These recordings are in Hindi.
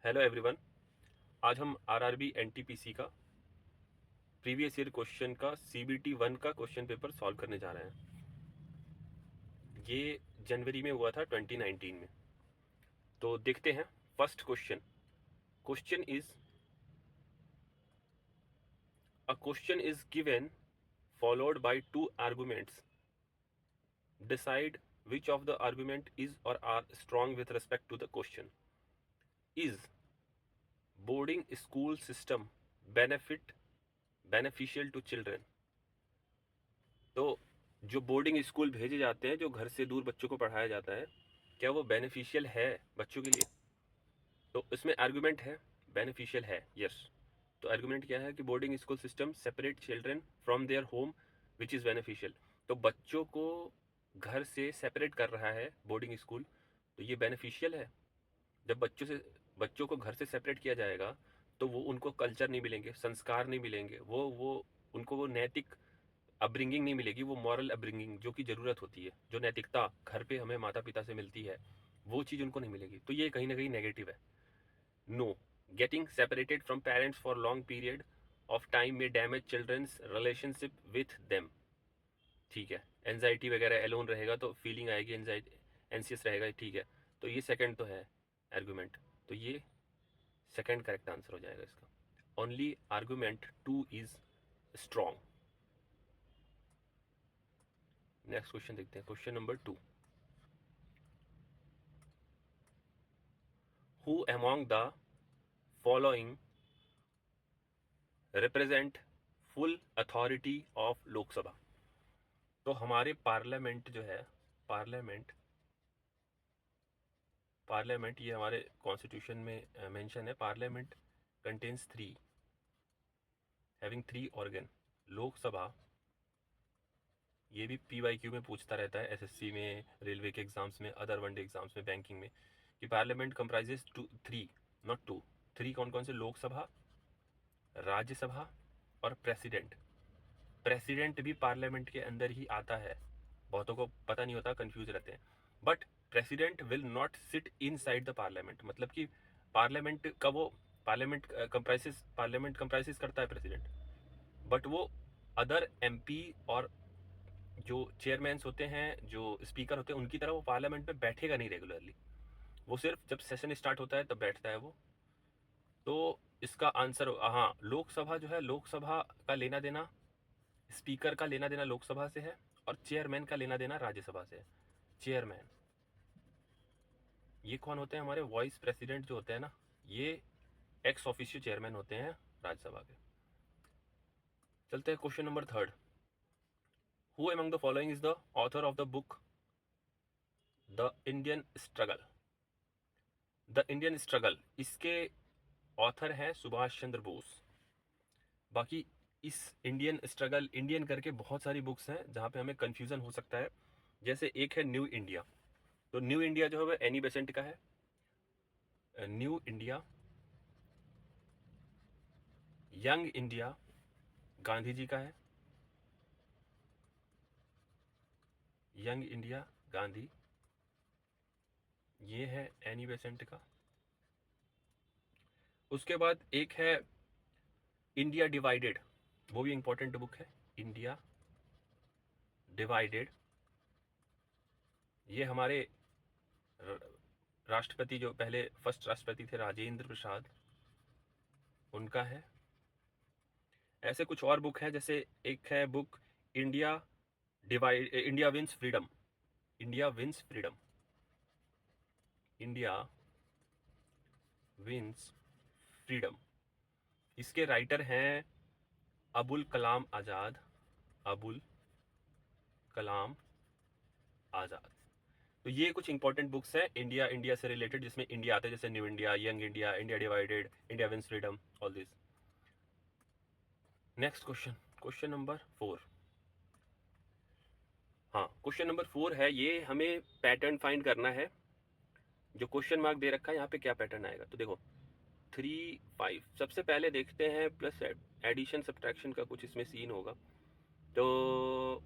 Hello everyone. आज हम आरआरबी एनटीपीसी का प्रीवियस ईयर क्वेश्चन का सीबीटी 1 का क्वेश्चन पेपर सॉल्व करने जा रहे हैं। ये जनवरी में हुआ था 2019 में। तो देखते हैं first question. Question is a question is given followed by two arguments. Decide which of the argument is or are strong with respect to the question. Is boarding school system beneficial to children? तो जो बोर्डिंग स्कूल भेजे जाते हैं, जो घर से दूर बच्चों को पढ़ाया जाता है, क्या वो बेनिफिशियल है बच्चों के लिए? तो इसमें आर्गुमेंट है बेनिफिशियल है, यस। तो आर्गुमेंट क्या है कि boarding school system separate children from their home which is beneficial. तो बच्चों को घर से सेपरेट कर रहा है बोर्डिंग स्कूल, तो ये बेनिफिशियल है। जब बच्चों को घर से सेपरेट किया जाएगा तो वो उनको कल्चर नहीं मिलेंगे, संस्कार नहीं मिलेंगे, वो उनको वो नैतिक अपब्रिंगिंग नहीं मिलेगी, वो मॉरल अपब्रिंगिंग जो कि ज़रूरत होती है, जो नैतिकता घर पे हमें माता पिता से मिलती है, वो चीज़ उनको नहीं मिलेगी। तो ये कहीं ना कहीं नेगेटिव है। No, getting separated from parents for long period of time में damage childrens relationship with them. ठीक है, एनजाइटी वगैरह, एलोन रहेगा तो फीलिंग आएगी, एनजाइटी एंसियस रहेगा, ठीक है। तो ये सेकंड तो है आर्गुमेंट, तो ये सेकंड करेक्ट आंसर हो जाएगा इसका। Only argument 2 is strong. Next question देखते हैं, question number 2। Who among the following represent full authority of लोक सभा? तो हमारे पार्लियामेंट जो है, पार्लियामेंट पार्लियामेंट ये हमारे कॉन्स्टिट्यूशन में मेंशन है। Parliament contains three, having three organ. Lok Sabha, ये भी PYQ में पूछता रहता है, SSC में, रेलवे के एग्जाम्स में, अदर वनडे एग्जाम्स में, बैंकिंग में, कि parliament comprises three, not two. Three कौन कौन से? लोकसभा, राज्यसभा और प्रेसिडेंट। प्रेसिडेंट भी पार्लियामेंट के अंदर ही आता है, बहुतों को पता नहीं होता, कंफ्यूज रहते हैं। But president will not sit in side the parliament, मतलब कि पार्लियामेंट का वो पार्लियामेंट कंप्राइसिस करता है प्रेसिडेंट, बट वो अदर MP और जो चेयरमैन्स होते हैं, जो स्पीकर होते हैं, उनकी तरह वो पार्लियामेंट में बैठेगा नहीं रेगुलरली। वो सिर्फ जब सेशन स्टार्ट होता है तब बैठता है वो। तो इसका आंसर, हाँ, लोकसभा जो है, लोकसभा का लेना देना, स्पीकर का लेना देना लोकसभा से है, और चेयरमैन का लेना देना राज्यसभा से है। चेयरमैन, ये कौन होते हैं? हमारे वाइस प्रेसिडेंट जो होते हैं ना, ये एक्स ऑफिशियो चेयरमैन होते हैं राज्यसभा के। चलते हैं question number 3। Who among the following is the author of the book the Indian struggle? The Indian struggle, इसके ऑथर हैं सुभाष चंद्र बोस। बाकी इस इंडियन स्ट्रगल, इंडियन करके बहुत सारी बुक्स हैं जहाँ पे हमें कन्फ्यूज़न हो सकता है। जैसे एक है न्यू इंडिया, तो न्यू इंडिया जो है वह एनी बेसेंट का है। New India, young India Gandhi ji का है। यंग इंडिया गांधी, ये है एनी बेसेंट का। उसके बाद एक है इंडिया डिवाइडेड, वो भी इंपॉर्टेंट बुक है। इंडिया डिवाइडेड, ये हमारे राष्ट्रपति, जो पहले फर्स्ट राष्ट्रपति थे, राजेंद्र प्रसाद, उनका है। ऐसे कुछ और बुक हैं, जैसे एक है book India wins freedom. India wins freedom, India wins freedom, इसके राइटर हैं अबुल कलाम आज़ाद। अबुल कलाम आज़ाद। तो ये कुछ इंपॉर्टेंट बुक्स हैं इंडिया से रिलेटेड, जिसमें इंडिया आता है, जैसे new India, young India, India divided, India wins freedom, all this. Next question, question number 4। हाँ, क्वेश्चन नंबर 4 है, ये हमें पैटर्न फाइंड करना है। जो क्वेश्चन मार्क दे रखा है यहाँ पे, क्या पैटर्न आएगा? तो देखो 3, 5, सबसे पहले देखते हैं प्लस एडिशन सब्ट्रैक्शन का कुछ इसमें सीन होगा। तो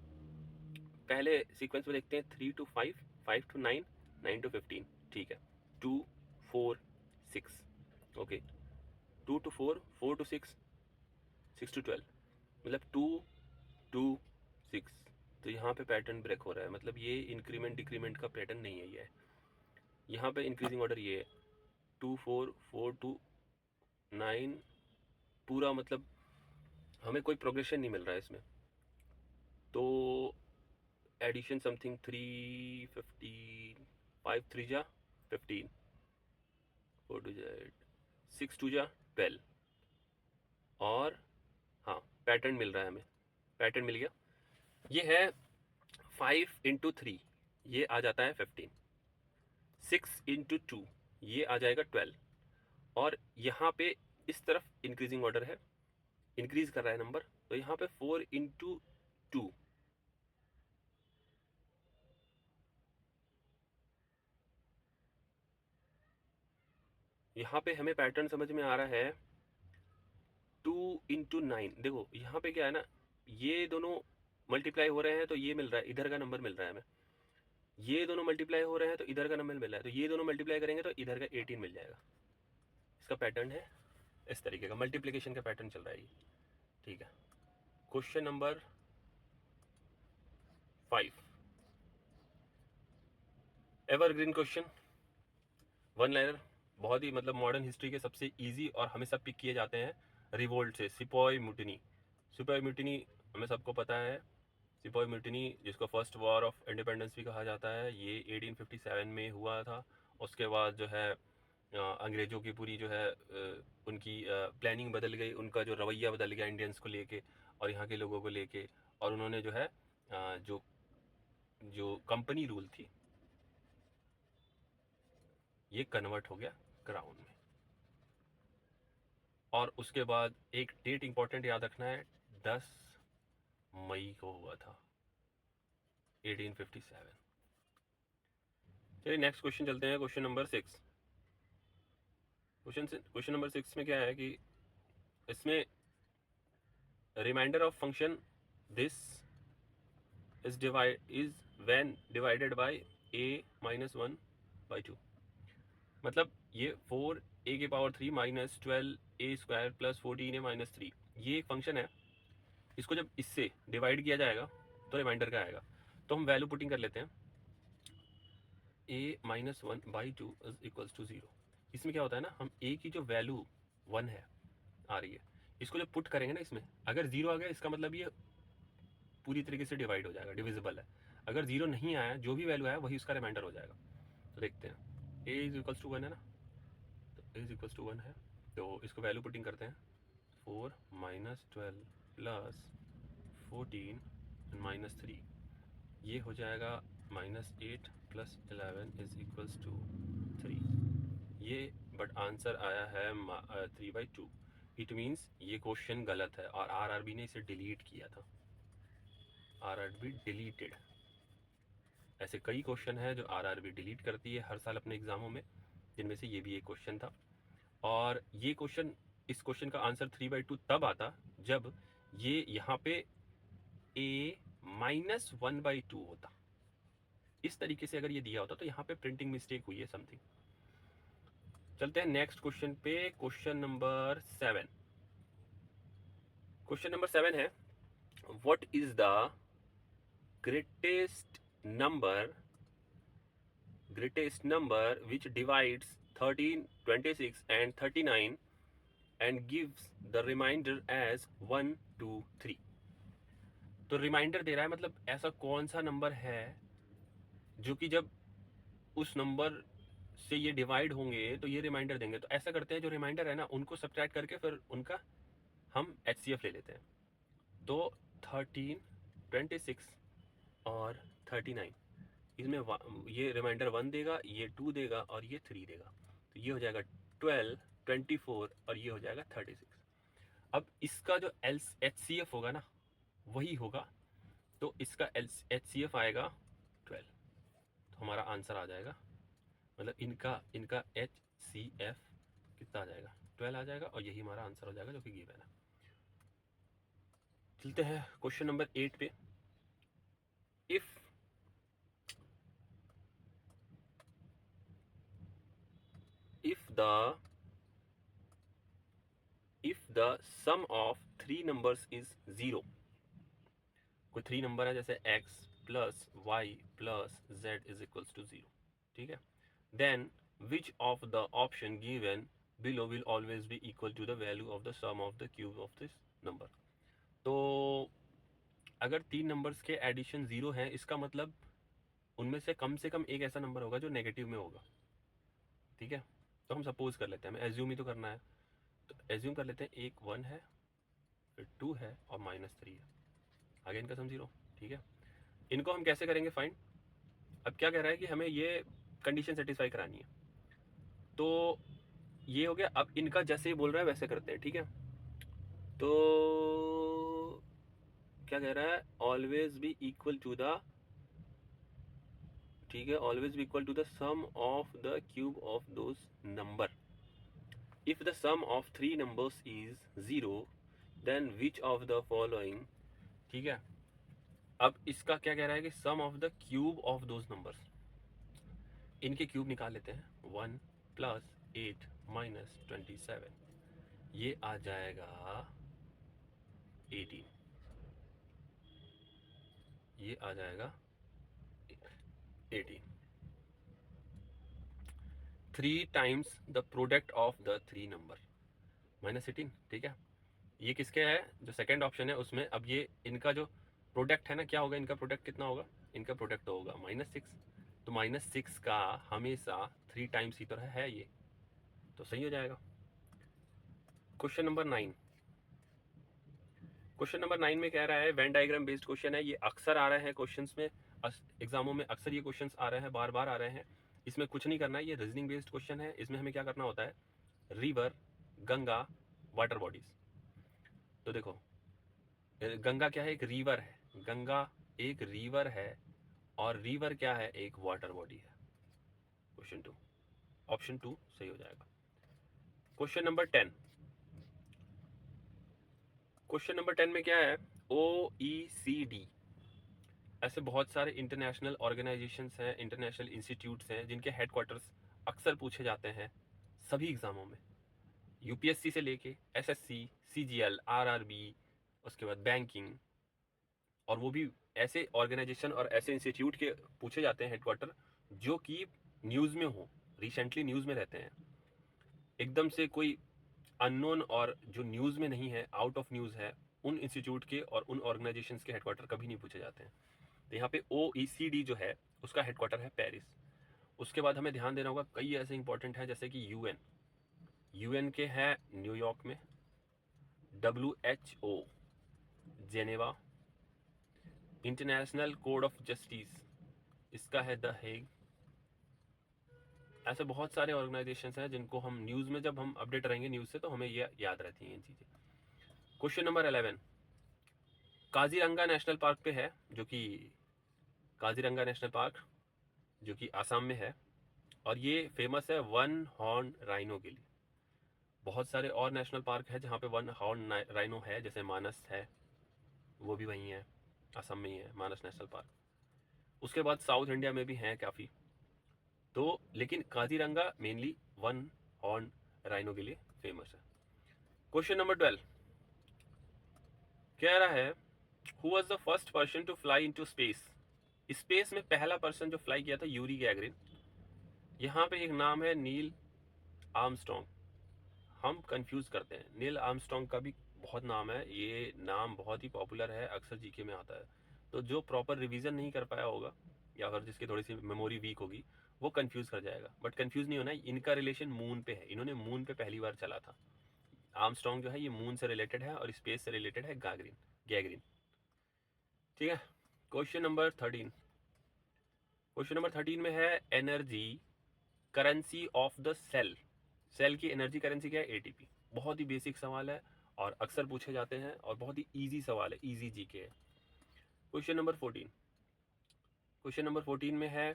पहले सीक्वेंस में देखते हैं 3 to 5, 5 to 9, 9 to 15, ठीक है। 2, 4, 6, ओके, 2 to 4, 4 to 6, 6 to 12, मतलब 2 2 6। तो यहाँ पे पैटर्न ब्रेक हो रहा है, मतलब ये इंक्रीमेंट डिक्रीमेंट का पैटर्न नहीं है ये। यहाँ पे इंक्रीजिंग ऑर्डर ये है 2 4 4 2 9, पूरा मतलब हमें कोई प्रोग्रेशन नहीं मिल रहा है इसमें। तो एडिशन समथिंग 315, 5 3 जा 15, 4 2 जा 6 2 जा 12, और हाँ पैटर्न मिल रहा है हमें, पैटर्न मिल गया। ये है 5 into 3, ये आ जाता है 15, 6 into 2 ये आ जाएगा 12, और यहाँ पे इस तरफ इंक्रीजिंग ऑर्डर है, इंक्रीज कर रहा है नंबर, तो यहाँ पे 4 into 2, यहाँ पे हमें पैटर्न समझ में आ रहा है 2 into 9। देखो यहाँ पे क्या है ना, ये दोनों मल्टीप्लाई हो रहे हैं तो ये मिल रहा है, इधर का नंबर मिल रहा है हमें, ये दोनों मल्टीप्लाई हो रहे हैं तो इधर का नंबर मिल रहा है, तो ये दोनों मल्टीप्लाई करेंगे तो इधर का 18 मिल जाएगा। इसका पैटर्न है इस तरीके का, मल्टीप्लिकेशन का पैटर्न चल रहा है ये। ठीक है, question number 5, evergreen question, one liner, बहुत ही मतलब मॉडर्न हिस्ट्री के सबसे इजी और हमेशा पिक किए जाते हैं, रिवोल्ट से, सिपॉय म्यूटिनी। सिपॉय म्यूटिनी हमें सबको पता है, सिपॉय म्यूटिनी जिसको फर्स्ट वॉर ऑफ इंडिपेंडेंस भी कहा जाता है, ये 1857 में हुआ था। उसके बाद जो है अंग्रेज़ों की पूरी जो है उनकी प्लानिंग बदल गई, उनका जो रवैया बदल गया इंडियंस को लेके और यहाँ के लोगों को लेके, और उन्होंने जो है जो जो कंपनी रूल थी ये कन्वर्ट हो गया क्राउन में। और उसके बाद एक डेट इंपॉर्टेंट याद रखना है, 10 मई को हुआ था 1857। चलिए नेक्स्ट क्वेश्चन चलते हैं, क्वेश्चन नंबर 6। क्वेश्चन नंबर 6 में क्या है कि इसमें remainder of function this is when divided by a-1/2, मतलब ये 4a⁻³ minus 12a² plus 14a-3, ये एक फंक्शन है, इसको जब इससे डिवाइड किया जाएगा तो रिमाइंडर का आएगा। तो हम वैल्यू पुटिंग कर लेते हैं, a-1/2 इज इक्वल्स टू 0। इसमें क्या होता है ना, हम a की जो वैल्यू 1 है आ रही है, इसको जब पुट करेंगे ना इसमें, अगर 0 आ गया इसका मतलब ये पूरी तरीके से डिवाइड हो जाएगा, डिविजिबल है। अगर 0 नहीं आया, जो भी वैल्यू आया वही उसका रिमाइंडर हो जाएगा। तो देखते हैं, a इज इक्वल्स टू 1 है ना, तो a इज इक्वल्स टू 1 है, तो इसको वैल्यू पुटिंग करते हैं, 4 माइनस 12 प्लस 14 -3, ये हो जाएगा -8 प्लस 11 इज इक्वल्स टू 3। ये बट आंसर आया है 3/2। इट मीन्स ये क्वेश्चन गलत है और आरआरबी ने इसे डिलीट किया था, आरआरबी डिलीटेड। ऐसे कई क्वेश्चन है जो आरआरबी डिलीट करती है हर साल अपने एग्जामों में, जिनमें से ये भी एक क्वेश्चन था। और ये क्वेश्चन, इस क्वेश्चन का आंसर 3/2 तब आता जब ये यहाँ पे a-1/2 होता। इस तरीके से अगर ये दिया होता तो यहाँ पे प्रिंटिंग मिस्टेक हुई है समथिंग। चलते हैं नेक्स्ट क्वेश्चन पे, क्वेश्चन नंबर 7। क्वेश्चन नंबर 7 है, what is the greatest number which divides 13, 26 and 39 and gives the remainder as 1 2 3। तो रिमाइंडर दे रहा है, मतलब ऐसा कौन सा नंबर है जो कि जब उस नंबर से ये डिवाइड होंगे तो ये रिमाइंडर देंगे। तो ऐसा करते हैं, जो रिमाइंडर है ना उनको सब्ट्रैक्ट करके फिर उनका हम HCF ले लेते हैं। तो 13, 26 और 39, इसमें ये रिमाइंडर 1 देगा, ये 2 देगा और ये 3 देगा, तो ये हो जाएगा 12, 24 और ये हो जाएगा 36। अब इसका जो HCF होगा ना वही होगा, तो इसका HCF आएगा 12, तो हमारा आंसर आ जाएगा, मतलब इनका HCF कितना आ जाएगा, 12 आ जाएगा, और यही हमारा आंसर हो जाएगा जो कि गिवन है। चलते हैं क्वेश्चन नंबर 8 पे। If the the sum of 3 numbers is 0। कोई 3 नंबर है जैसे x plus y plus z is equals to 0, ठीक है। Then which of the option given below will always be equal to the value of the sum of the cube of this number. तो अगर 3 नंबर्स के एडिशन 0 है, इसका मतलब उनमें से कम एक ऐसा नंबर होगा जो नेगेटिव में होगा, ठीक है। तो हम सपोज कर लेते हैं, हमें एज्यूम ही तो करना है, तो एज्यूम कर लेते हैं एक 1 है, फिर 2 है और -3 है, आगे इनका सम 0, ठीक है। इनको हम कैसे करेंगे फाइंड? अब क्या कह रहा है कि हमें ये कंडीशन सेटिस्फाई करानी है, तो ये हो गया। अब इनका जैसे ही बोल रहा है वैसे करते हैं, ठीक है। तो क्या कह रहा है? Always be equal to the, ठीक है, always be equal to the sum of the cube of those number. If the sum of 3 numbers is 0 then which of the following, ठीक है। अब इसका क्या कह रहा है कि sum of the cube of those numbers, इनके क्यूब निकाल लेते हैं। 1 प्लस 8 माइनस 27, ये आ जाएगा 18, ये आ जाएगा 18। 3 times the product of the 3 number -18, ठीक है। ये किसके है? जो सेकंड ऑप्शन है उसमें। अब ये इनका जो प्रोडक्ट है ना, क्या होगा? इनका प्रोडक्ट कितना होगा? इनका प्रोडक्ट तो होगा -6, तो -6 का हमेशा 3 टाइम्स ही तो है ये, तो सही हो जाएगा। क्वेश्चन नंबर 9, क्वेश्चन नंबर 9 में कह रहा है वेन डायग्राम बेस्ड क्वेश्चन है। ये अक्सर आ रहे हैं क्वेश्चंस में, एग्जामों में अक्सर ये क्वेश्चंस आ रहे हैं, बार बार आ रहे हैं। इसमें कुछ नहीं करना है, ये रीजनिंग बेस्ड क्वेश्चन है। इसमें हमें क्या करना होता है? River, Ganga, water bodies. तो देखो, गंगा क्या है? एक रिवर है। गंगा एक रिवर है, और रिवर क्या है? एक वाटर बॉडी है। क्वेश्चन 2, ऑप्शन 2 सही हो जाएगा। क्वेश्चन नंबर 10, क्वेश्चन नंबर 10 में क्या है? OECD, ऐसे बहुत सारे इंटरनेशनल ऑर्गेनाइजेशंस हैं, इंटरनेशनल इंस्टीट्यूट्स हैं, जिनके हेडक्वार्टर्स अक्सर पूछे जाते हैं सभी एग्जामों में, यूपीएससी से लेके एसएससी, सीजीएल, आरआरबी, उसके बाद बैंकिंग, और वो भी ऐसे ऑर्गेनाइजेशन और ऐसे इंस्टीट्यूट के पूछे जाते हैं हेडक्वार्टर जो कि न्यूज़ में हो, रिसेंटली न्यूज़ में रहते हैं। एकदम से कोई अननोन और जो न्यूज़ में नहीं है, आउट ऑफ न्यूज़ है, उन इंस्टीट्यूट के और उन ऑर्गेनाइजेशंस के हेडक्वार्टर कभी नहीं पूछे जाते हैं। तो यहाँ पे OECD जो है उसका हेडक्वार्टर है पेरिस। उसके बाद हमें ध्यान देना होगा, कई ऐसे इंपॉर्टेंट हैं जैसे कि यूएन के हैं न्यूयॉर्क में, WHO Geneva, international code of justice इसका है द हेग। ऐसे बहुत सारे ऑर्गेनाइजेशंस हैं जिनको हम न्यूज़ में, जब हम अपडेट रहेंगे न्यूज़ से, तो हमें ये याद रहती हैं ये चीज़ें। Question number 11, Kaziranga national park पे है, जो कि काजीरंगा नेशनल पार्क जो कि आसाम में है, और ये फेमस है वन हॉर्न राइनो के लिए। बहुत सारे और नेशनल पार्क है जहाँ पे वन हॉर्न राइनो है, जैसे मानस है, वो भी वहीं है, असम में ही है मानस नेशनल पार्क। उसके बाद साउथ इंडिया में भी हैं काफ़ी, तो लेकिन Kaziranga mainly one horn rhino के लिए फेमस है। क्वेश्चन नंबर 12 कह रहा है who was the first person to fly into space. Space में पहला पर्सन जो फ्लाई किया था यूरी गैगरिन। यहाँ पे एक नाम है नील आर्मस्ट्रॉन्ग। हम कंफ्यूज करते हैं, नील आर्मस्ट्रॉन्ग का भी बहुत नाम है, ये नाम बहुत ही पॉपुलर है, अक्सर जीके में आता है। तो जो प्रॉपर रिवीजन नहीं कर पाया होगा या फिर जिसकी थोड़ी सी मेमोरी वीक होगी वो कंफ्यूज कर जाएगा, बट कंफ्यूज नहीं होना। इनका रिलेशन मून पे है, इन्होंने मून पे पहली बार चला था। आर्मस्ट्रॉन्ग जो है ये मून से रिलेटेड है और स्पेस से रिलेटेड है गैगरिन, ठीक है। क्वेश्चन नंबर 13, क्वेश्चन नंबर 13 में है energy currency of the cell. Cell की एनर्जी करेंसी क्या है? एटीपी। बहुत ही बेसिक सवाल है और अक्सर पूछे जाते हैं और बहुत ही इजी सवाल है, इजी जीके है। क्वेश्चन नंबर 14, क्वेश्चन नंबर 14 में है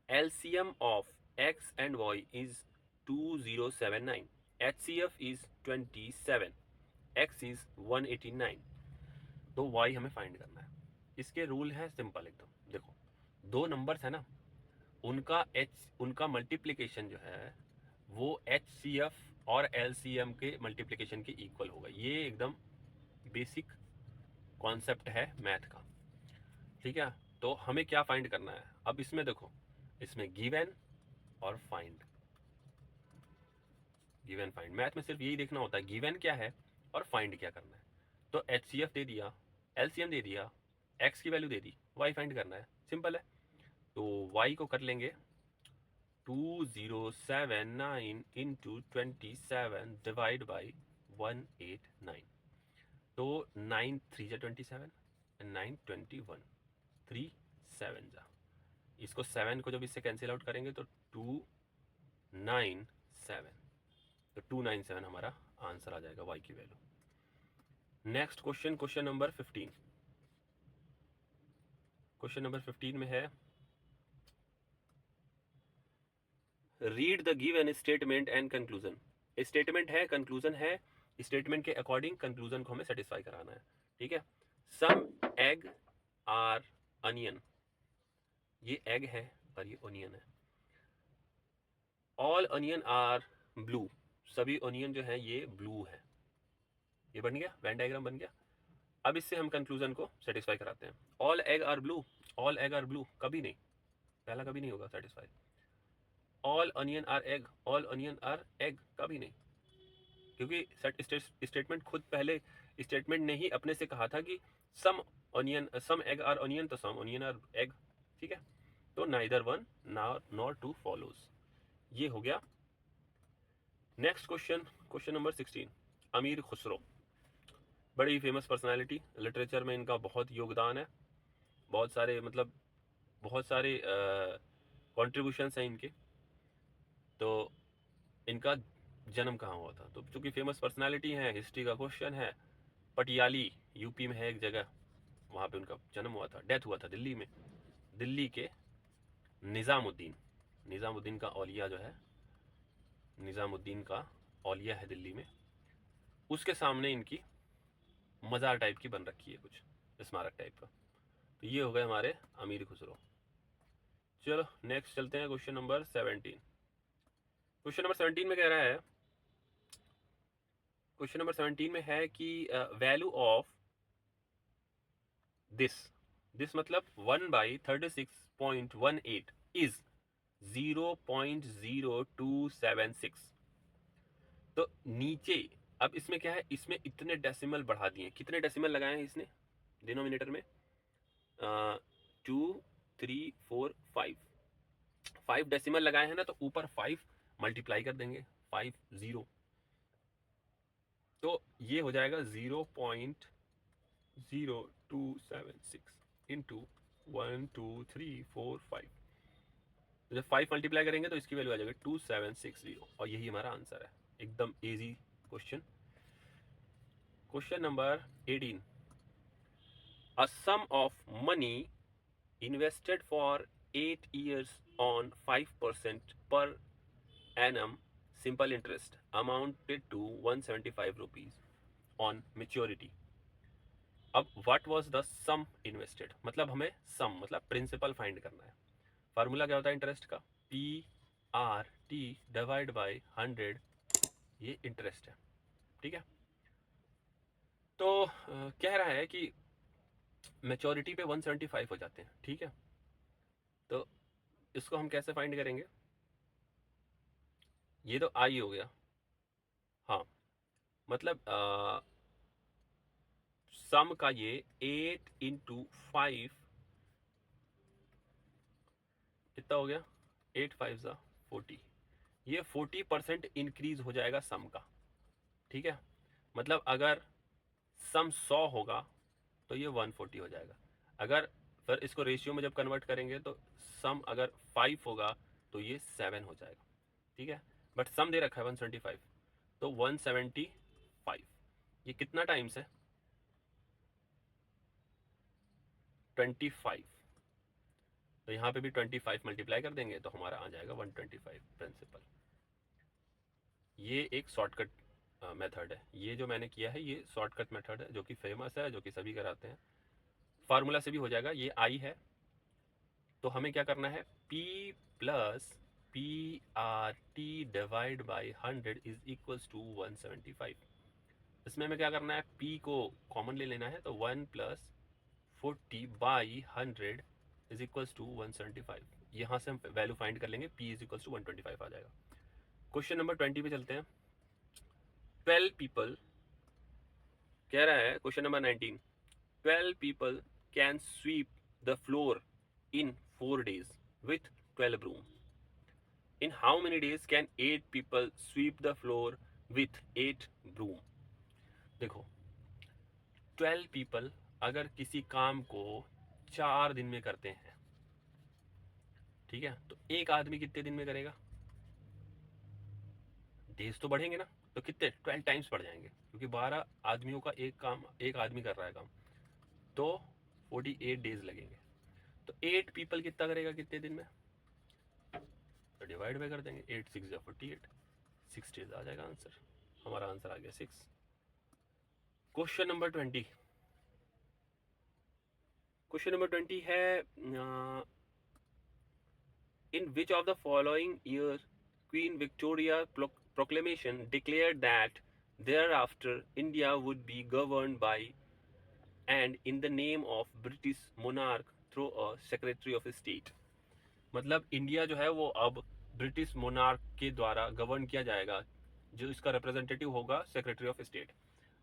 LCM of x and y is 2079, HCF is 27, x is 189, तो वाई हमें फाइंड करना है। इसके रूल है सिंपल एकदम। देखो, दो नंबर्स है ना, उनका मल्टीप्लिकेशन जो है वो HCF और LCM के मल्टीप्लिकेशन के इक्वल होगा। ये एकदम बेसिक कॉन्सेप्ट है मैथ का, ठीक है। तो हमें क्या फाइंड करना है अब इसमें, देखो इसमें गिवन और फाइंड, गिवन फाइंड, मैथ में सिर्फ यही देखना होता है गिवन क्या है और फाइंड क्या करना है। तो HCF दे दिया, LCM दे दिया, x की वैल्यू दे दी, y फाइंड करना है, सिंपल है। तो y को कर लेंगे 2079 इंटू 27 डिवाइड बाई 189। तो 9 3 जा 27 9 21 3 7 जा, इसको 7 को जब इससे कैंसिल आउट करेंगे तो 297, तो 297 हमारा आंसर आ जाएगा y की value. Next question, question number 15। Question number 15 में है read the given statement and conclusion. Statement है, कंक्लूजन है, स्टेटमेंट के अकॉर्डिंग कंक्लूजन को हमें सेटिस्फाई कराना है, ठीक है। सम एग आर अनियन, ये एग है और ये ओनियन है। ऑल अनियन आर ब्लू, सभी ओनियन जो है ये ब्लू है। ये बन गया, वेन डायग्राम बन गया। अब इससे हम कंक्लूजन को सेटिस्फाई कराते हैं। All egg are blue, all egg are blue कभी नहीं, पहला कभी नहीं होगा satisfy. All onion are egg, all onion are egg कभी नहीं, क्योंकि स्टेटमेंट खुद पहले स्टेटमेंट ने ही अपने से कहा था कि some onion, some egg are onion, तो सम ऑनियन आर एग, ठीक है। तो neither one nor two follows, ये हो गया। Next question, question number 16। Amir Khusro, बड़ी फेमस पर्सनालिटी, लिटरेचर में इनका बहुत योगदान है, बहुत सारे मतलब बहुत सारे कॉन्ट्रीब्यूशंस हैं इनके। तो इनका जन्म कहाँ हुआ था, तो चूंकि फेमस पर्सनालिटी है, हिस्ट्री का क्वेश्चन है, पटियाली यूपी में है एक जगह, वहाँ पे उनका जन्म हुआ था, डेथ हुआ था दिल्ली में, दिल्ली के निज़ामुद्दीन, निज़ामुद्दीन का औलिया जो है, निज़ामुद्दीन का औलिया है दिल्ली में, उसके सामने इनकी मज़ार टाइप की बन रखी है, कुछ स्मारक टाइप का। तो ये हो गए हमारे अमीर खुसरो। चलो नेक्स्ट चलते हैं, क्वेश्चन नंबर 17। क्वेश्चन नंबर 17 में कह रहा है, क्वेश्चन नंबर 17 में है कि वैल्यू ऑफ दिस, दिस मतलब 1/36.18 इज 0.0276। तो नीचे अब इसमें क्या है, इसमें इतने डेसिमल बढ़ा दिए, कितने डेसिमल लगाए हैं इसने डिनोमिनेटर में, 2 3 4 5 डेसिमल लगाए हैं ना, तो ऊपर 5 मल्टीप्लाई कर देंगे, 50, तो ये हो जाएगा 0.0276 इंटू 1 2 3 4 5। तो जब 5 मल्टीप्लाई करेंगे तो इसकी वैल्यू आ जाएगी 2760, और यही हमारा आंसर है, एकदम इजी question. Question number 18। A sum of money invested for 8 years on 5% per annum simple interest amounted to 175 rupees on maturity. अब what was the sum invested, मतलब हमें sum मतलब प्रिंसिपल फाइंड करना है। फार्मूला क्या होता है इंटरेस्ट का, PRT डिवाइड बाई 100, ये इंटरेस्ट है, ठीक है। तो कह रहा है कि मेचोरिटी पे 175 हो जाते हैं, ठीक है। तो इसको हम कैसे फाइंड करेंगे, ये तो आई हो गया, हाँ, मतलब सम का ये 8 इंटू 5 कितना हो गया, 8 5 ज़ा 40, ये 40% इंक्रीज हो जाएगा सम का, ठीक है। मतलब अगर सम 100 होगा तो ये 140 हो जाएगा। अगर फिर इसको रेशियो में जब कन्वर्ट करेंगे तो सम अगर 5 होगा तो ये 7 हो जाएगा, ठीक है। बट सम दे रखा है 175, तो 175, ये कितना टाइम्स है, 25, तो यहाँ पे भी 25 मल्टीप्लाई कर देंगे तो हमारा आ जाएगा 125 प्रिंसिपल। ये एक शॉर्टकट मेथड है, ये जो मैंने किया है ये शॉर्टकट मेथड है, जो कि फेमस है, जो कि सभी कराते हैं, फार्मूला से भी हो जाएगा। ये आई है, तो हमें क्या करना है, P plus PRT divide by 100 is equals to 175। इसमें हमें क्या करना है, P को कॉमन ले लेना है, तो 1 plus 40 by 100 is equals to 175। यहाँ से हम वैल्यू फाइंड कर लेंगे, P इज इक्वल्स टू 125 आ जाएगा। क्वेश्चन नंबर 20 पे चलते हैं। 12 पीपल, कह रहा है question number 19, 12 people can sweep the floor in 4 days with 12 broom. In how many days can 8 people sweep the floor with 8 broom? देखो, 12 people अगर किसी काम को 4 दिन में करते हैं, ठीक है, तो एक आदमी कितने दिन में करेगा? डेज तो बढ़ेंगे ना, तो कितने 12 टाइम्स बढ़ जाएंगे, क्योंकि 12 आदमियों का एक काम, एक आदमी कर रहा है काम, तो 48 डेज लगेंगे। तो 8 पीपल कितना करेगा कितने दिन में, तो डिवाइड में कर देंगे, 8 6 48, 6 डेज आ जाएगा आंसर। हमारा आंसर आ गया 6। क्वेश्चन नंबर 20, क्वेश्चन नंबर 20 है, in which of the following year queen Victoria proclamation declared that thereafter India would be governed by and in the name of British monarch through a secretary of state। मतलब इंडिया जो है वो अब ब्रिटिश मोनार्क के द्वारा गवर्न किया जाएगा, जो इसका रिप्रेजेंटेटिव होगा सेक्रेटरी ऑफ स्टेट।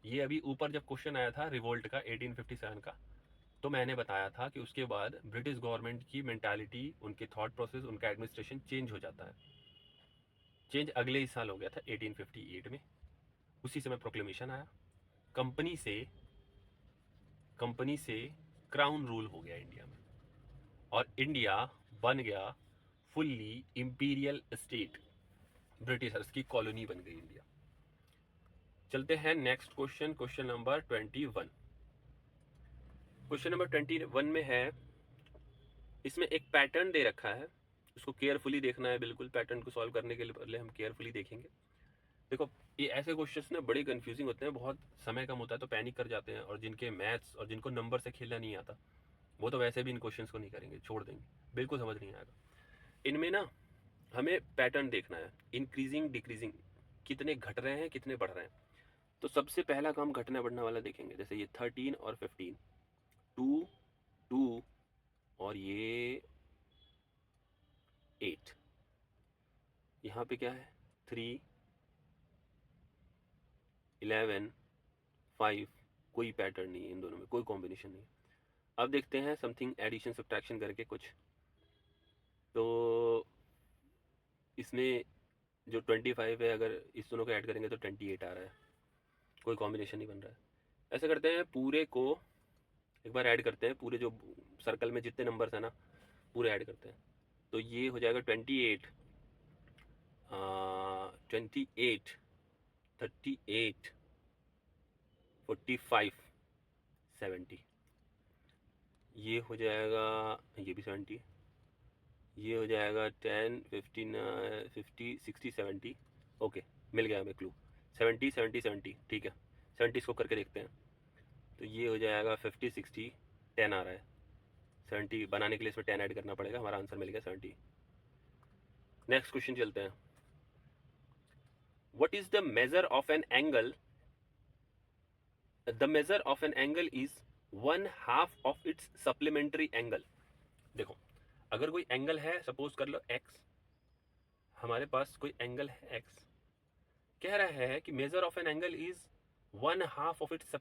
ये अभी ऊपर जब क्वेश्चन आया था रिवोल्ट का 1857 का, तो मैंने बताया था कि उसके बाद ब्रिटिश गवर्नमेंट की मेंटालिटी, उनके थॉट प्रोसेस, उनका एडमिनिस्ट्रेशन चेंज हो जाता है। चेंज अगले ही साल हो गया था 1858 में, उसी समय प्रोक्लेमेशन आया, कंपनी से क्राउन रूल हो गया इंडिया में, और इंडिया बन गया फुल्ली इंपीरियल स्टेट, ब्रिटिशर्स की कॉलोनी बन गई इंडिया। चलते हैं next question, question number 21। Question number 21 में है, इसमें एक पैटर्न दे रखा है, उसको केयरफुली देखना है। बिल्कुल पैटर्न को सॉल्व करने के लिए पहले हम केयरफुली देखेंगे। देखो, ये ऐसे क्वेश्चंस ना बड़े कंफ्यूजिंग होते हैं, बहुत समय कम होता है तो पैनिक कर जाते हैं, और जिनके मैथ्स और जिनको नंबर से खेलना नहीं आता वो तो वैसे भी इन क्वेश्चंस को नहीं करेंगे, छोड़ देंगे, बिल्कुल समझ नहीं आएगा। इनमें ना हमें पैटर्न देखना है, इंक्रीजिंग डिक्रीजिंग, कितने घट रहे हैं कितने बढ़ रहे हैं। तो सबसे पहला काम घटना बढ़ना वाला देखेंगे, जैसे ये 13 और 15, 2 2 और ये 8, यहाँ पे क्या है 3 11 5, कोई पैटर्न नहीं है इन दोनों में, कोई कॉम्बिनेशन नहीं है। अब देखते हैं समथिंग एडिशन सब्ट्रैक्शन करके कुछ, तो इसमें जो 25 है, अगर इस दोनों को ऐड करेंगे तो 28 आ रहा है, कोई कॉम्बिनेशन नहीं बन रहा है। ऐसे करते हैं, पूरे को एक बार ऐड करते हैं, पूरे जो सर्कल में जितने नंबर्स हैं ना पूरे ऐड करते हैं, तो ये हो जाएगा 28 28 38 45 70, ये हो जाएगा, ये भी 70, ये हो जाएगा 10 15 50 60 70। ओके, मिल गया हमें क्लू, 70 70 70, ठीक है। 70 इसको करके देखते हैं, तो ये हो जाएगा 50 60 10 आ रहा है। 70 बनाने के लिए इसमें 10 ऐड करना पड़ेगा, हमारा आंसर मिल गया 70। नेक्स्ट क्वेश्चन चलते हैं। What is the measure of an angle? The measure of an angle is 1/2 of its supplementary angle. देखो, अगर कोई एंगल है, सपोज कर लो x, हमारे पास कोई एंगल है x, कह रहा है कि measure of an angle is 1/2 of its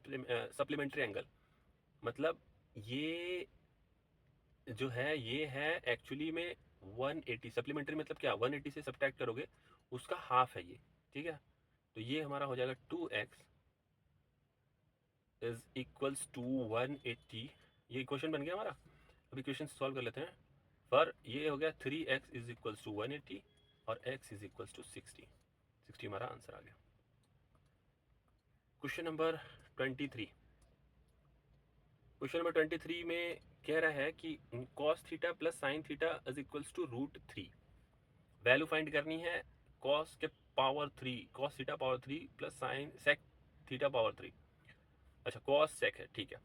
supplementary angle. मतलब ये जो है ये है एक्चुअली में 180, सप्लीमेंट्री मतलब क्या, 180 से सब्ट्रैक्ट करोगे उसका हाफ है ये, ठीक है। तो ये हमारा हो जाएगा 2x इज इक्वल्स टू 180। ये क्वेश्चन बन गया हमारा। अभी क्वेश्चन सॉल्व कर लेते हैं। पर ये हो गया 3x इज इक्वल्स टू 180 और x इज इक्वल्स टू 60 हमारा आंसर आ गया। क्वेश्चन नंबर 23, क्वेश्चन नंबर 23 में कह रहा है कि cos theta plus sine theta is equals to √3। Value find करनी है cos के power 3, cos theta power 3 plus sine sec theta power 3। अच्छा, cos सेक है, ठीक है।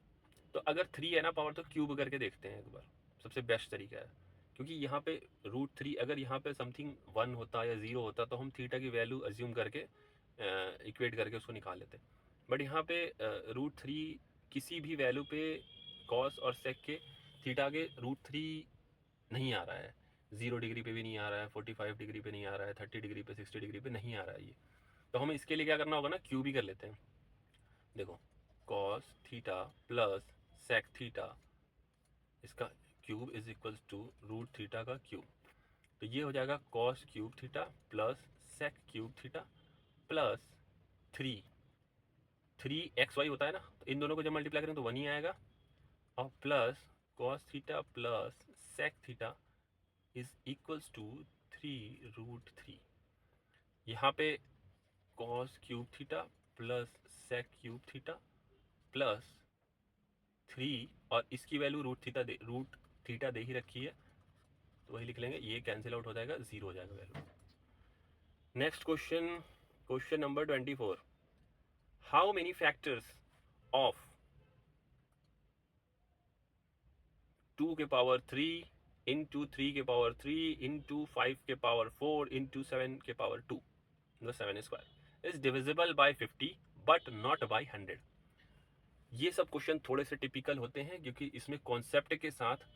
तो अगर 3 है ना पावर, तो क्यूब करके देखते हैं एक बार, सबसे बेस्ट तरीका है। क्योंकि यहाँ पे √3 अगर यहाँ पे समथिंग 1 होता या 0 होता तो हम थीटा की वैल्यू अज्यूम करके इक्वेट करके उसको निकाल लेते। बट यहाँ पे √3 किसी भी वैल्यू पे कॉस और सेक के थीटा के √3 नहीं आ रहा है, 0 डिग्री पे भी नहीं आ रहा है, 45 डिग्री पे नहीं आ रहा है, 30 डिग्री पे, 60 डिग्री पे नहीं आ रहा है ये। तो हमें इसके लिए क्या करना होगा ना, क्यूब ही कर लेते हैं। देखो cos theta plus sec theta, इसका क्यूब इज इक्वल्स टू √थीटा का क्यूब। तो ये हो जाएगा cos cube theta plus sec cube theta plus 3 होता है ना, तो इन दोनों को जब मल्टीप्लाई करें तो 1 ही आएगा, और plus cos theta plus sec theta is equals to 3√3। यहाँ पे cos cube theta plus sec cube theta plus 3, और इसकी वैल्यू √थीटा दे ही रखी है तो वही लिख लेंगे, ये कैंसिल आउट हो जाएगा, 0 हो जाएगा value. Next question, question number 24। How many factors of 2 के पावर 3 इंटू 3 के पावर 3 इंटू 5 के पावर 4 इंटू 7 के पावर 2 मतलब 7 square is divisible by 50 but not by 100। ये सब क्वेश्चन थोड़े से टिपिकल होते हैं क्योंकि इसमें कॉन्सेप्ट के साथ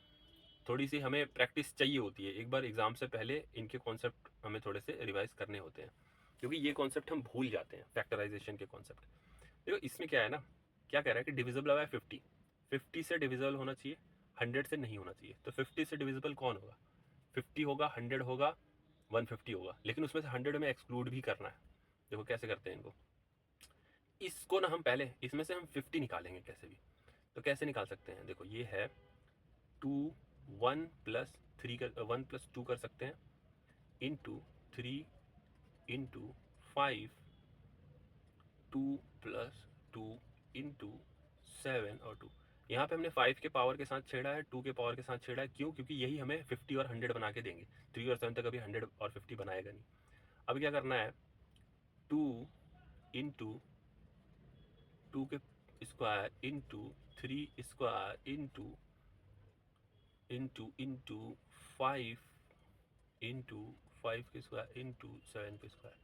थोड़ी सी हमें प्रैक्टिस चाहिए होती है। एक बार एग्जाम से पहले इनके कॉन्सेप्ट हमें थोड़े से रिवाइज करने होते हैं क्योंकि ये कॉन्सेप्ट हम भूल जाते हैं, फैक्टराइजेशन के कॉन्सेप्ट। देखो इसमें क्या है ना, क्या कह रहा है कि डिविजिबल बाय 50, 50 से डिविजिबल होना चाहिए, 100 से नहीं होना चाहिए। तो 50 से डिविजिबल कौन होगा, 50 होगा, 100 होगा, 150 होगा, लेकिन उसमें से 100 में एक्सक्लूड भी करना है। देखो कैसे करते हैं इनको, इसको ना हम पहले इसमें से हम 50 निकालेंगे कैसे भी। तो कैसे निकाल सकते हैं, देखो ये है 2 1 प्लस 3 कर 1 प्लस 2 कर सकते हैं इंटू 3 इंटू 5 2 प्लस 2 इंटू 7 और 2। यहाँ पे हमने 5 के पावर के साथ छेड़ा है, 2 के पावर के साथ छेड़ा है, क्यों, क्योंकि यही हमें 50 और 100 बना के देंगे। 3 और 7 तक अभी 100 और 50 बनाएगा नहीं। अब क्या करना है, 2 इंटू 2 के square into 3 square into into into 5 into 5 के स्क्वायर इंटू 7 के स्क्वायर।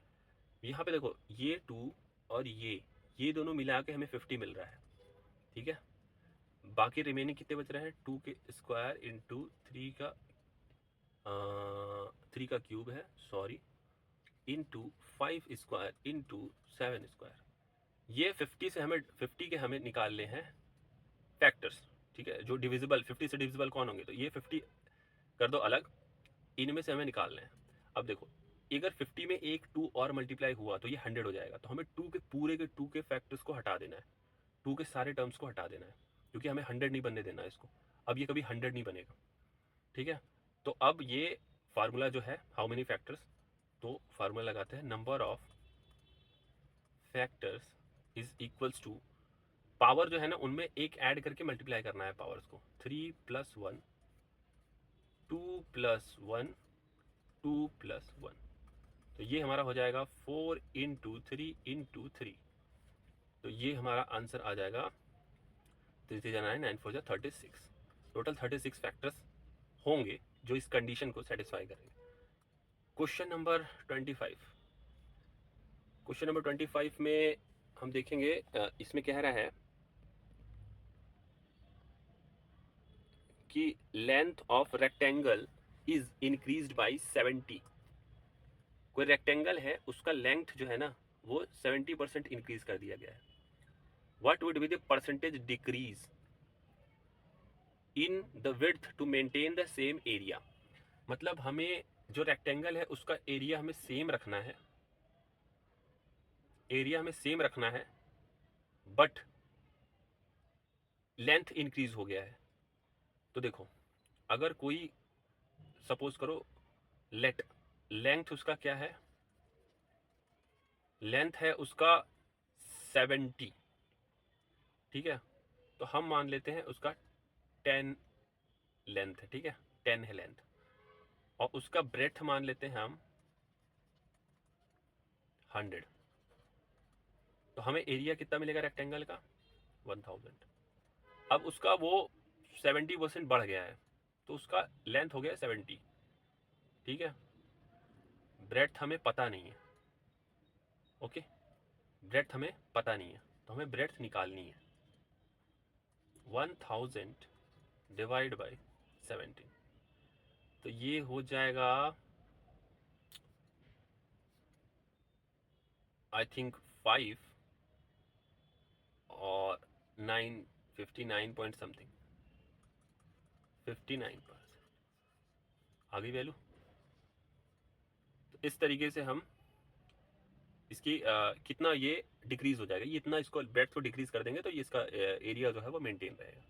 यहाँ पे देखो ये 2 और ये दोनों मिला के हमें 50 मिल रहा है, ठीक है। बाकी रिमेनिंग कितने बच रहे हैं, 2 के स्क्वायर इंटू 3 का क्यूब है, sorry, into 5 square into 7 square. ये 50 से हमें 50 के हमें निकालने हैं फैक्टर्स, ठीक है, जो डिविजिबल 50 से डिविजिबल कौन होंगे, तो ये 50 कर दो अलग, इनमें से हमें निकालना है। अब देखो अगर 50 में एक 2 और मल्टीप्लाई हुआ तो ये 100 हो जाएगा, तो हमें 2 के पूरे के 2 के फैक्टर्स को हटा देना है, 2 के सारे टर्म्स को हटा देना है, क्योंकि हमें 100 नहीं बनने देना है इसको। अब ये कभी 100 नहीं बनेगा, ठीक है। तो अब ये फार्मूला जो है हाउ मेनी फैक्टर्स, तो फार्मूला लगाते हैं, number of factors is equals to, power जो है ना उनमें एक ऐड करके मल्टीप्लाई करना है पावर्स को, 3 + 1 2 + 1 2 + 1, तो ये हमारा हो जाएगा 4 इंटू 3 इंटू 3। तो ये हमारा आंसर आ जाएगा 3 3 9 9 4 36। टोटल 36 फैक्टर्स होंगे जो इस कंडीशन को सेटिस्फाई करेंगे। क्वेश्चन नंबर 25, क्वेश्चन नंबर 25 में हम देखेंगे, इसमें कह रहा है कि length of rectangle is increased by 70। कोई रेक्टेंगल है उसका लेंथ जो है ना वो 70% इंक्रीज कर दिया गया है। What would be the percentage decrease in the width to maintain the same area. मतलब हमें जो रेक्टेंगल है उसका एरिया हमें सेम रखना है, एरिया हमें सेम रखना है, बट लेंथ इंक्रीज हो गया है। तो देखो अगर कोई सपोज करो लेट लेंथ उसका क्या है, लेंथ है उसका 70, ठीक है, तो हम मान लेते हैं उसका 10 लेंथ है, ठीक है, 10 है लेंथ, और उसका ब्रेथ मान लेते हैं हम 100। तो हमें एरिया कितना मिलेगा रेक्टेंगल का, 1000। अब उसका वो 70% बढ़ गया है, तो उसका लेंथ हो गया 70, ठीक है। ब्रेड्थ हमें पता नहीं है, ओके, ब्रेड्थ हमें पता नहीं है, तो हमें ब्रेड्थ निकालनी है। 1000 डिवाइड बाई 17, तो ये हो जाएगा आई थिंक 5 और 9, 59 पॉइंट समथिंग, 59 आ गई वैल्यू। तो इस तरीके से हम इसकी कितना ये डिक्रीज हो जाएगा, ये इतना इसको ब्रेड्थ को डिक्रीज कर देंगे तो ये इसका एरिया जो है वो मेंटेन रहेगा।